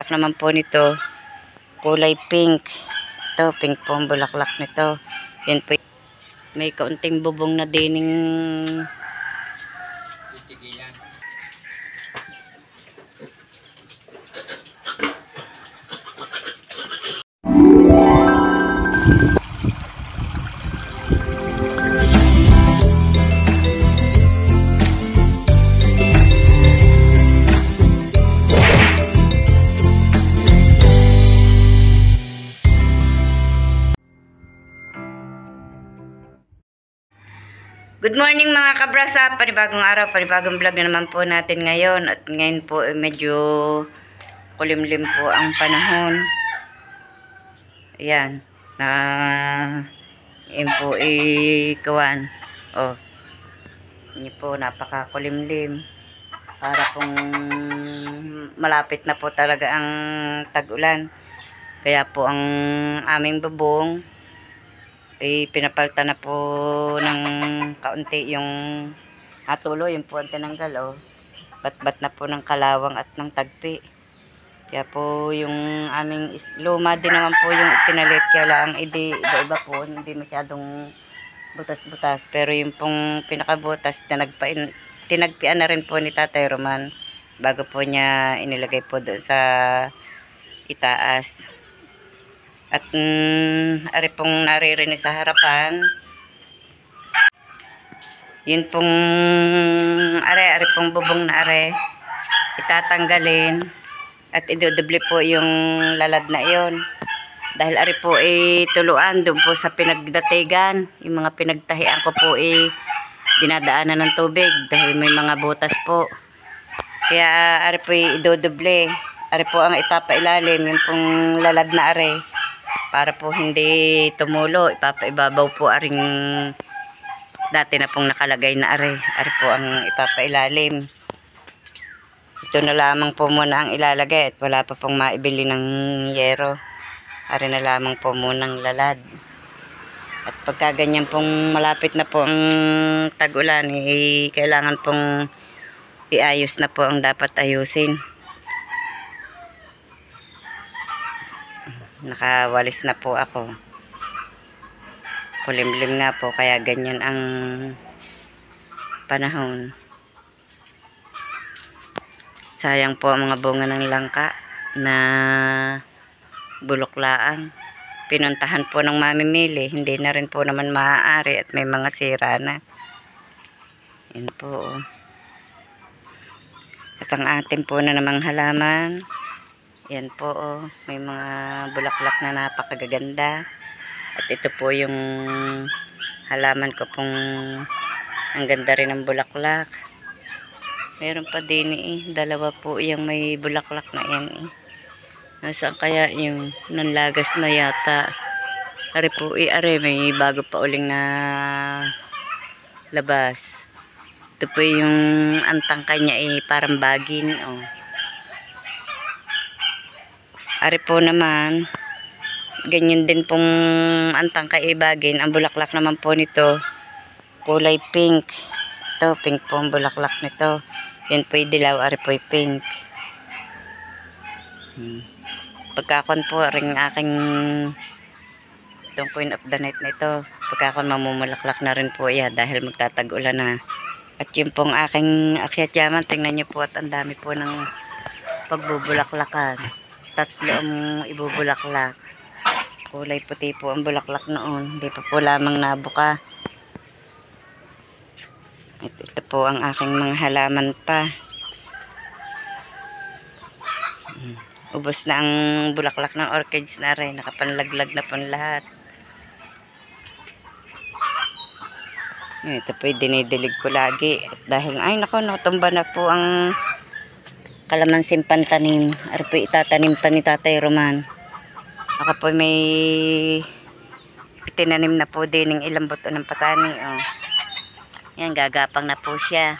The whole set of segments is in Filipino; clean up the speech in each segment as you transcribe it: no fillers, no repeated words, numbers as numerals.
naman po nito, kulay pink. Ito, pink po ang bulaklak nito. Yan po, may kaunting bubong na dining Good morning mga kabrasa, panibagong araw, panibagong vlog na naman po natin ngayon. At ngayon po medyo kulimlim po ang panahon. Ayan, yun po ikawan. Oh, yun po napakakulimlim. Para pong malapit na po talaga ang tag-ulan. Kaya po ang aming bubong pinapalta na po ng kaunti yung hatulo, yung po ang tinanggal, oh. Bat-bat na po ng kalawang at ng tagpi. Kaya po yung aming luma din naman po yung itinalit, kaya lang iba-iba po, hindi masyadong butas-butas. Pero yung pong pinakabutas na tinagpian na rin po ni Tatay Roman bago po niya inilagay po doon sa itaas. At ari pong naririnig sa harapan, yun pong ari pong bubong na ari itatanggalin at idodoble po yung lalad na iyon. Dahil ari po tuluan doon po sa pinagdatigan, yung mga pinagtahian ko po dinadaanan ng tubig dahil may mga butas po. Kaya ari po idodoble, ari po ang ipapailalim, yung pong lalad na ari. Para po hindi tumulo, ipapaibabaw po aring dati na pong nakalagay na ari. Ari po ang ipapailalim. Ito na lamang po muna ang ilalagay at wala pa pong maibili ng yero. Ari na lamang po munang lalad. At pagka ganyan pong malapit na po ang tag-ulan, kailangan pong iayos na po ang dapat ayusin. Nakawalis na po ako. Kulimlim nga po, kaya ganyan ang panahon. Sayang po ang mga bunga ng langka na buloklaan. Pinuntahan po ng mamimili, hindi na rin po naman maaari at may mga sira na. Yan po. At ang atin po na namang halaman, yan po, may mga bulaklak na napakagaganda. At ito po yung halaman ko pong ang ganda rin ng bulaklak. Meron pa din dalawa po yung may bulaklak na yan Nasaan kaya yung nanlagas na yata. Ari po may bago pa uling na labas. Ito po yung antangkay niya parang bagin, oh. Ari po naman, ganyan din pong antang kaibagin. Ang bulaklak naman po nito, kulay pink. Ito, pink po ang bulaklak nito. Yan po yung dilaw, ari po yung pink. Pagkakon po, ring aking itong point of the night na ito. Pagkakon mamumulaklak na rin po yan dahil magtatag-ulan na. At yung pong aking akyat yaman, tingnan nyo po at ang dami po ng pagbubulaklakan. 3 ang ibubulaklak. Kulay puti po ang bulaklak noon. Hindi pa po lamang nabuka. Ito po ang aking mga halaman pa. Ubos na ang bulaklak ng orchids na rin. Nakapanlaglag na po lahat. Ito po dinidilig ko lagi. Dahil ay nako, natumba na po ang kalamansin pantanim. Ari po itatanim pa ni Tatay Roman. Ako po may itinanim na po din ng ilang buto ng patani, oh. Yan, gagapang na po siya.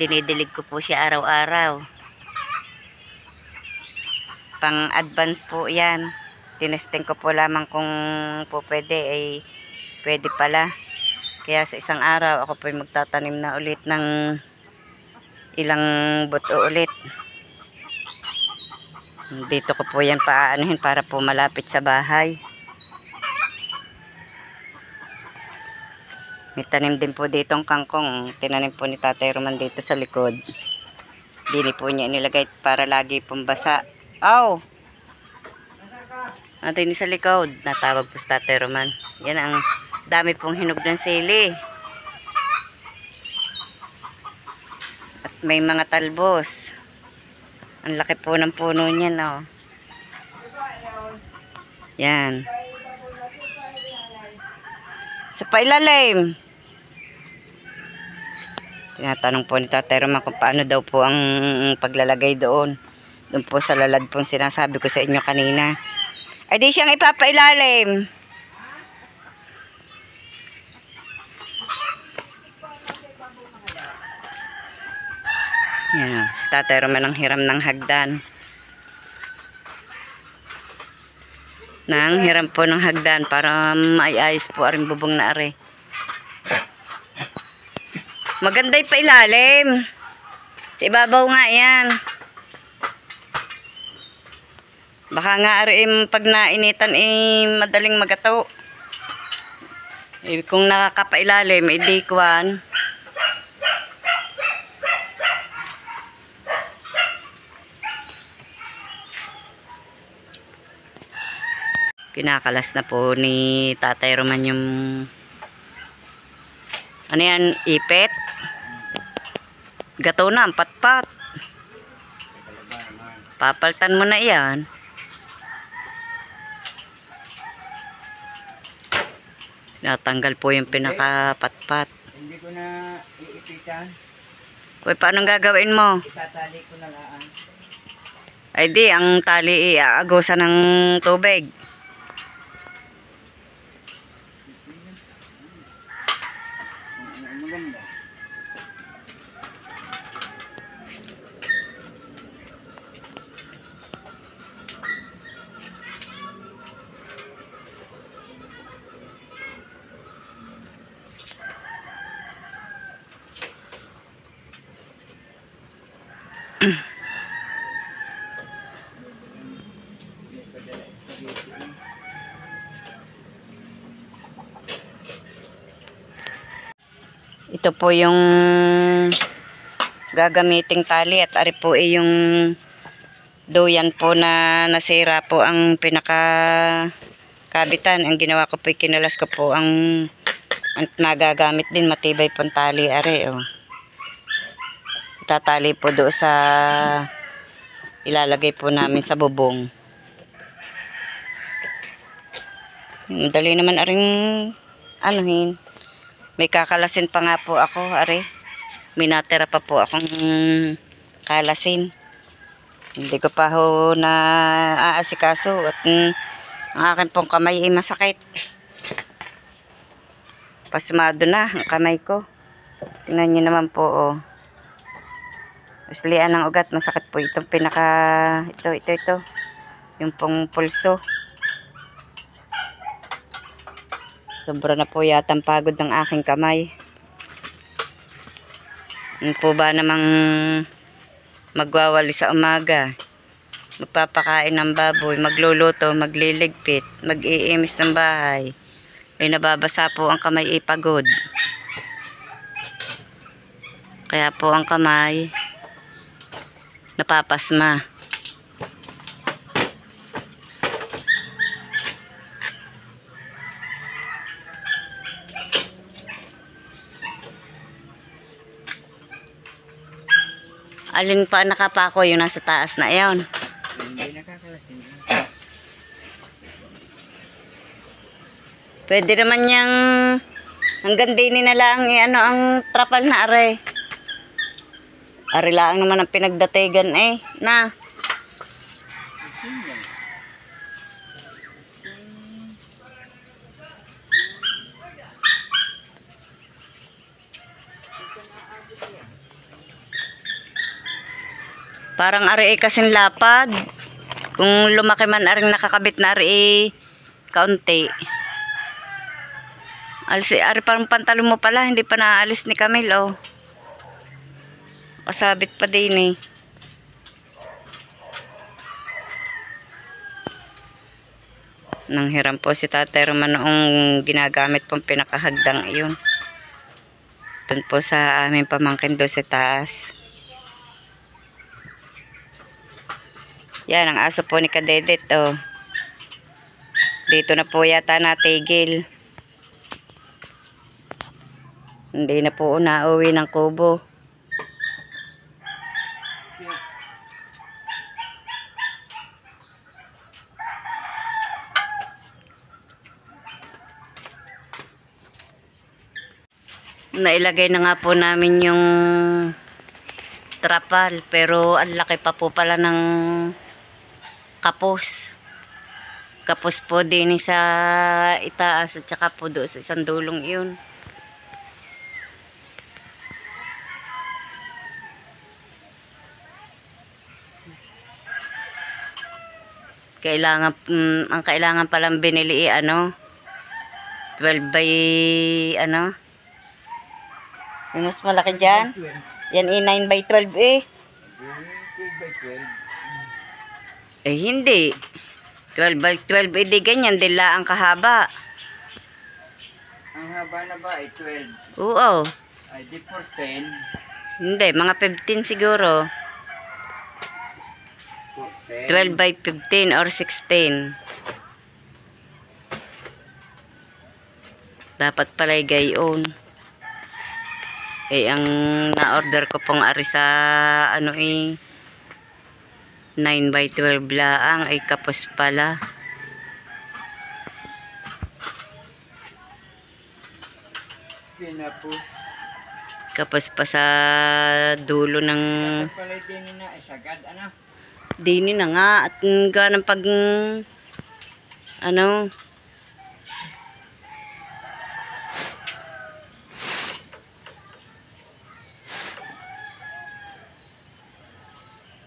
Dinidilig ko po siya araw-araw. Pang advance po yan. Tinesting ko po lamang kung po pwede, pwede pala. Kaya sa isang araw ako po magtatanim na ulit ng ilang buto ulit. Dito ko po yan paaanuhin para po malapit sa bahay. May tanim din po dito ang kangkong. Tinanim po ni Tatay Roman dito sa likod. Dini po niya inilagay para lagi pong basa. Aw! Natin sa likod. Natawag po sa Tatay Roman. Yan ang dami pong hinog ng sili. At may mga talbos. Ang laki po ng puno niya, no? Yan. Sa pailalim. Tinatanong po ni Tatay Roman kung paano daw po ang paglalagay doon. Doon po sa lalad pong sinasabi ko sa inyo kanina. Ay di siyang ipapailalim. Yan. Si Tatay Roman ang hiram ng hagdan. Nang hiram po ng hagdan para maiayos po aring bubong na are. Maganda'y pailalim. Sa ibabaw nga yan. Baka nga are pag nainitan madaling magato. Kung nakakapailalim, di kwan. Kinakalas na po ni Tatay Roman yung ano yan, ipet. Gato na, ang patpat. Papaltan mo na yan. Natanggal po yung pinakapatpat. Hindi ko na iipitan. Uy, paano gagawin mo? Itatali ko na lang. Ay di, ang tali iaagosan ng tubig. Maganda. Ito po yung gagamiting tali at ari po yung duyan po na nasira po ang pinaka-kabitan. Ang ginawa ko po, kinalas ko po ang nagagamit din, matibay pong tali ari. Oh. Itatali po doon sa ilalagay po namin sa bubong. Dali naman aring anuhin. May kakalasin pa nga po ako, are. Minatera pa po akong kalasin. Hindi ko pa ho na aasikaso at ang akin pong kamay ay masakit. Pasmado na ang kamay ko. Tingnan nyo naman po, oh. Uslian ng ugat, masakit po itong pinaka, ito. Yung pong pulso. Sobra na po yata ang pagod ng aking kamay. Ano po ba namang magwawali sa umaga? Magpapakain ng baboy, magluluto, magliligpit, mag-iimis ng bahay. Ay nababasa po ang kamay, pagod. Kaya po ang kamay napapasma. Alin pa nakapako yung nasa taas na iyon? Hindi nakakalasin. Pwede naman yung hanggang din na lang ang trapal na are. Are lang naman ang pinagdatigan na. Parang ari kasing lapad. Kung lumaki man aring nakakabit na ari kaunti. Ari parang pantalon mo pala, hindi pa naalis ni Camille, oh. Kasabit pa din Nang hiram po si Tatay Roman noong ginagamit pong pinakahagdang iyon. Doon po sa aming pamangkin doon sa taas. Yan, ang aso po ni Kadedet, oh. Dito na po yata natigil. Hindi na po nauwi ng kubo. Nailagay na nga po namin yung trapal, pero ang laki pa po pala ng kapos. Kapos po din sa itaas at saka po doon sa isang dulong yun. Kailangan, ang kailangan palang binili 12 by yung mas malaki dyan. Yan 9 by 12 eh. 12 by 12. Eh hindi. 12 by 12 eh di ganyan. Dila ang kahaba. Ang haba na ba ay 12? Oo. Ay di 14. Hindi. Mga 15 siguro. 12 14. by 15 or 16. Dapat pala gayon. Eh, ang na-order ko pong ari sa 9 by 12 laang ay kapos pala. Pinapos. Kapos pa sa dulo ng Dapat pala din na isagad, dini na nga at ganang pag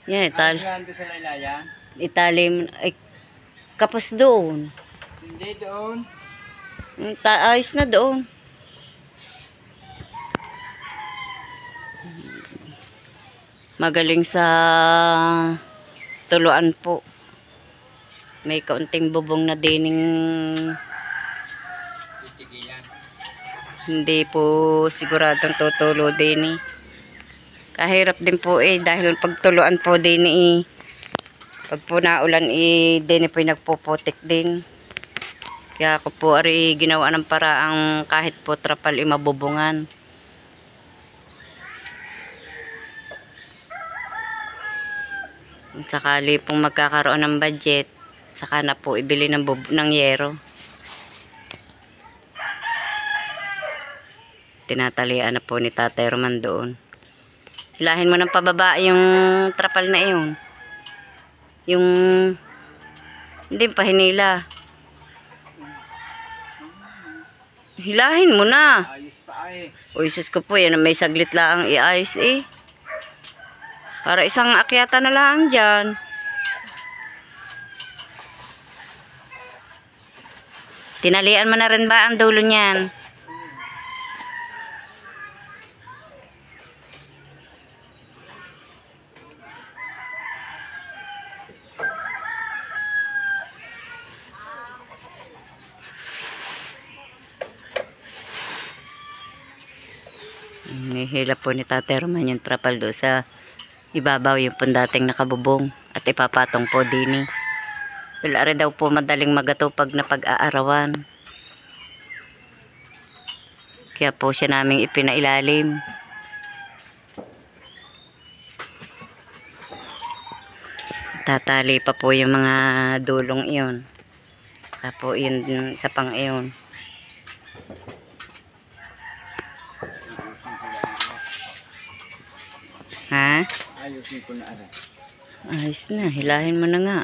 yan Ano sa laylaya? italim ay kapos doon. Hindi doon. Ayos na doon. Magaling sa tuluan po. May kaunting bubong na dining Titigilan. hindi po siguradong tutulo din eh. Kahirap din po eh dahil pagtuluan po din eh. Pag po naulan eh din po nagpuputik din. Kaya ako po ari ginawa ng paraang kahit po trapal mabubungan. Sakali pong magkakaroon ng budget, saka na po ibili ng yero. Tinatalian na po ni Tatay Roman doon. Hilahin mo ng pababa yung trapal na iyon. Yung hindi pa hinila. Hilahin mo na. Ayos pa ay. Uy, sus ko po, yan may saglit lang i-ayos eh. Para isang akyata na lang dyan. Tinalian mo na rin ba ang dulo niyan? Nihila po ni Tatay Roman yung trapal do sa ibabaw yung pundating nakabubong at ipapatong po dini. Wala rin daw po madaling magato pag napag-aarawan. Kaya po siya naming ipinailalim. Tatali pa po yung mga dulong iyon. Tapos yun isa pang iyon. Ha? Ayusin ko na ara. Ayos na, hilahin mo na nga.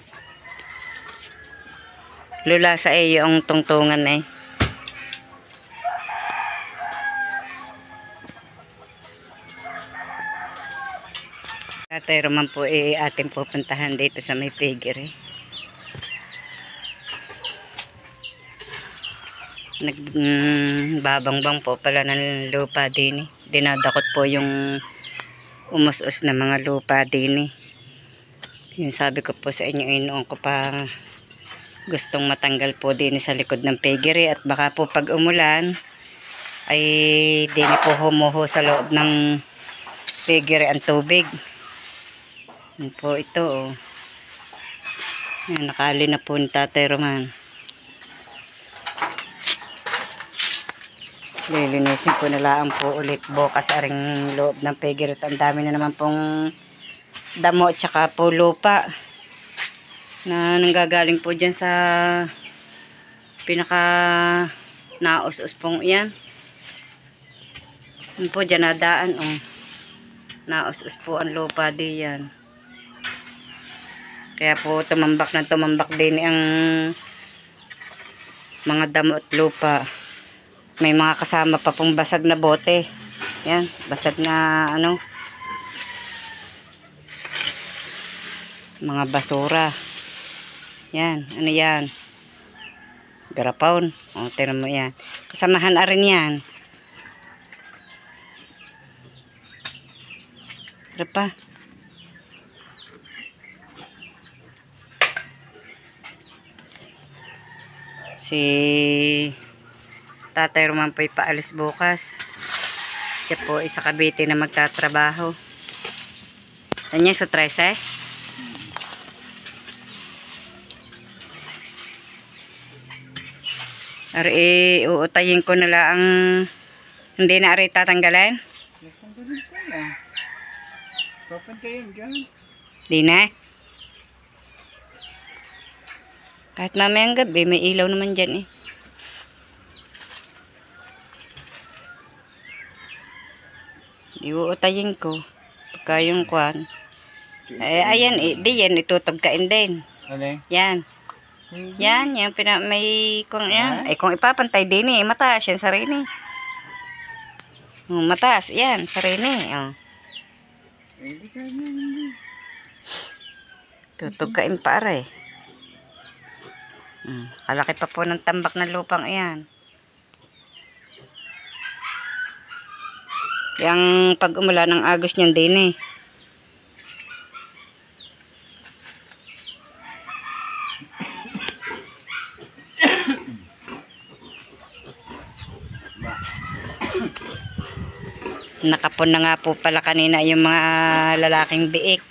Lula sa iyo ang tungtungan eh. Tatay Roman po ating pupuntahan dito sa may piggery. Nagbabangbang po pala ng lupa din eh. Dinadakot po yung umus-us na mga lupa din eh. Yung sabi ko po sa inyo noon ko pa gustong matanggal po din sa likod ng piggery at baka po pag umulan ay din po humuho sa loob ng piggery ang tubig. Yan po ito oh. Yan, nakali na po ni Tatay Roman. Lilinisin ko na lang po ulit bukas aring loob ng piggery. Ang dami na naman pong damo at saka po lupa na nanggagaling po dyan sa pinaka naus-us pong yan. Yan po dyan nadaan oh. Naus-us po ang lupa di yan. Kaya po tumambak din ang mga damo at lupa. May mga kasama pa pong basag na bote. Yan, basag na ano, mga basura. Yan, ano yan? Garapon. O, tira mo yan. Kasamahan na rin yan. Tira pa. Si Tatay Roman po'y paalis bukas. Siya po isa Cavite na magtatrabaho. Ano sa 13? Ari, uutayin ko na lang hindi na ari tatanggalan? Natanggalin ko yan. Papantayin dyan. Di na? Kahit mamayang gabi, may ilaw naman dyan eh. Iuutayin ko. Pagka yung kwan. Ayan, di yan, itutugkain din. Ano? Yan. Yan, yung may kung yan. Eh, kung ipapantay din eh, mataas yan, sarili. Mataas, yan, sarili. Hindi ka hindi. Tutugkain pa aray. Kalaki pa po ng tambak ng lupang yan. Yang pag umula ng agos niyan din eh. Nakapon na nga po pala kanina yung mga lalaking biik.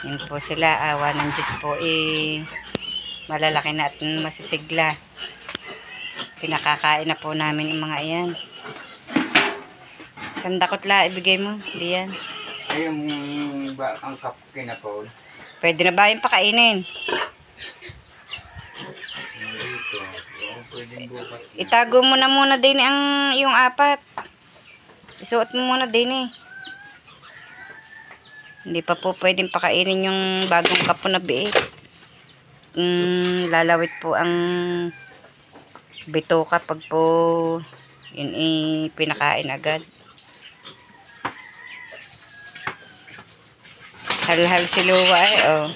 Yan po sila, awa ng Diyos po eh. Malalaki na at masisigla. Pinakakain na po namin yung mga iyan. Sandakot la, ibigay mo. Di yan. Ay, yung ba, ang cup kinapol. Pwede na ba yung pakainin? Dito. Oo, pwedeng bukas. Itago mo na muna din ang yung 4. Isuot mo muna din eh. Hindi pa po pwedeng pakainin yung bagong kapo na biik. Lalawit po ang bito kapag po yun pinakain agad. Hal-hal si Luwa eh, oh.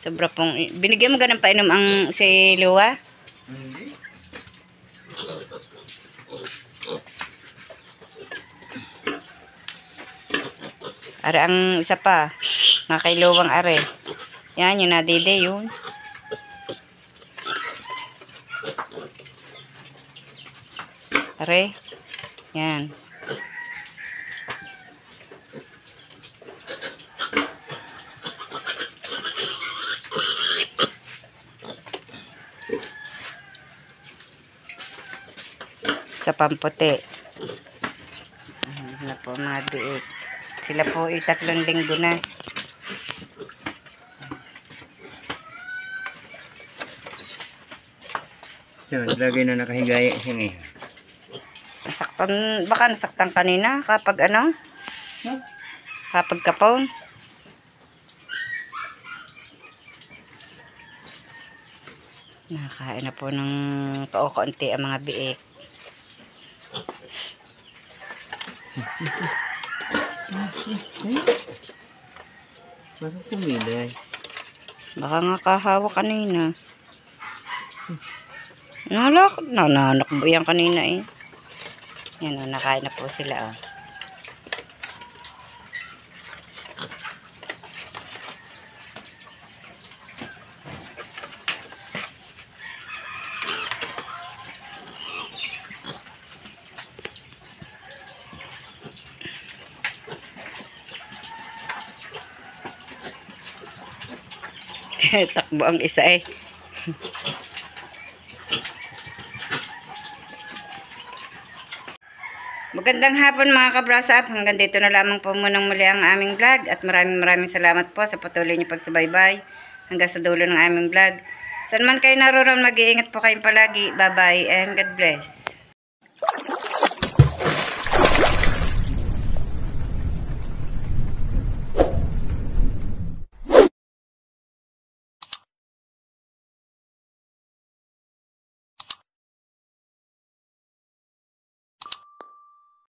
Sobra pong, binigyan mo ganun painom ang si Luwa? Hindi. Are ang isa pa, nga kay Luwang are. Yan, yung nadide yun. Are, yan. Sa pamputi. Ano po mga biik. Sila po 3 linggo na. Yun, lagay na nakahigaya siya ngayon. Nasaktan, baka nasaktan kanina kapag ano? Huh? Kapag kapon. Nakakain na po ng kaunti ang mga biik. Parang kumilay. Baka nga kahawa kanina. Nanakbo yan kanina eh. Yan o, nakain na po sila oh. Takbo ang isa eh. Magandang hapon mga kabrasa. Hanggang dito na lamang po munang muli ang aming vlog. At maraming salamat po sa patuloy niyo pagsubaybay hanggang sa dulo ng aming vlog. Saan man kayo naroon, mag-iingat po kayong palagi. Bye-bye and God bless.